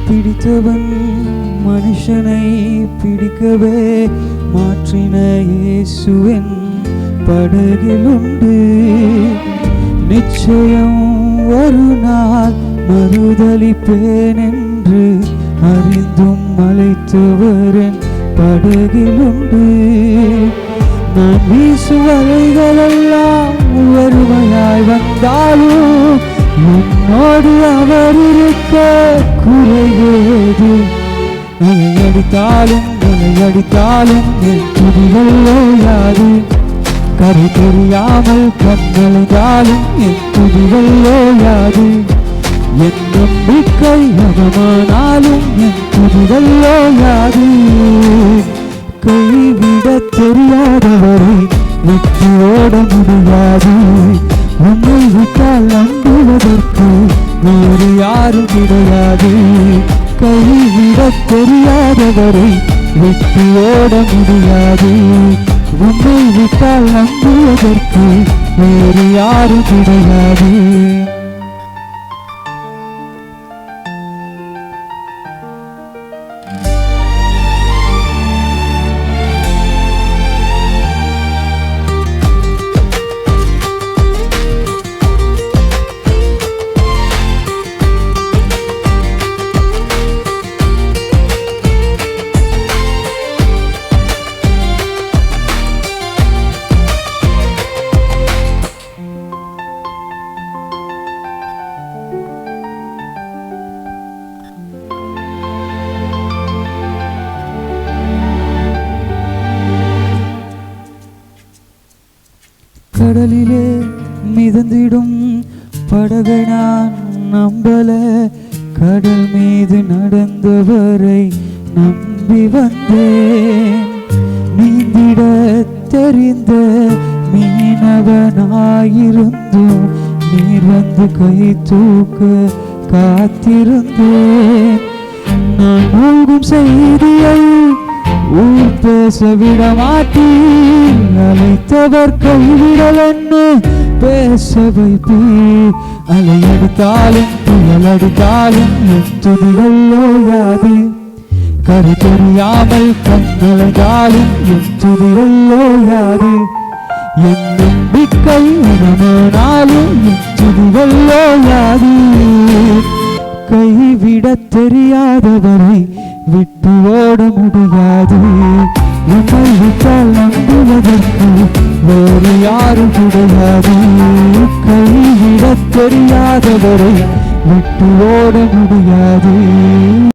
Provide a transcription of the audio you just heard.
பிடித்தவன் மனுஷனை பிடிக்கவே மாற்றின இயேசுவின் படகில் உண்டு. நிச்சயம் ஒரு நாள் மறுதலிப்பேன் என்று அறிந்தும் அழைத்தவரின் படகில் உண்டு. நான் வீசும் அலைகளெல்லாம் வறுமையாய் வந்தாலும் உன்னோடு அவர் இருக்க குறைவேது. அலையடித்தாலும் என் துதிகள் ஓயாது. கரை தெரியாமல் கண்ணழுதாலும் என் துதிகள் ஓயாது. என் நம்பிக்கை அவமானாலும் என் துதிகள் ஓயாது. கைவிட தெரியாதவரை விட்டு ஓட முடியாது. உன்னை விட்டால் நம்புவதற்கு வேறு யாரும் கிடையாது. கைவிட தெரியாதவரை விட்டு ஓட முடியாது. உன்னை விட்டால் நம்புவதற்கு வேறு யாரும் கிடையாது. கடலிலே மிதந்திடும் படகை நான் நம்பல. கடல் மீது நடந்தவரை நம்பி வந்தேன். நீந்திட தெரிந்த மீனவனாயிருந்தும் நீர் வந்து கை தூக்க காத்திருந்தேன். நான் மூழ்கும் செய்தியை ஊர் பேச விட மாட்டீர். அழைத்தவர் கைவிடல் என்ன பேச வைப்பீர். அலையடித்தாலும் புயல் அடித்தாலும் என் துதிகள் ஓயாது. கரை தெரியாமல் கண்ணழுதாலும் என் துதிகள் ஓயாது. என் நம்பிக்கை உணமானாலும் என் துதிகள் ஓயாது. கைவிட தெரியாதவரை விட்டு ஓட முடியாது. உன்னை விட்டால் நம்புவதற்கு வேறு யாரும் கிடையாது. கைவிட தெரியாதவரை விட்டு ஓட முடியாது.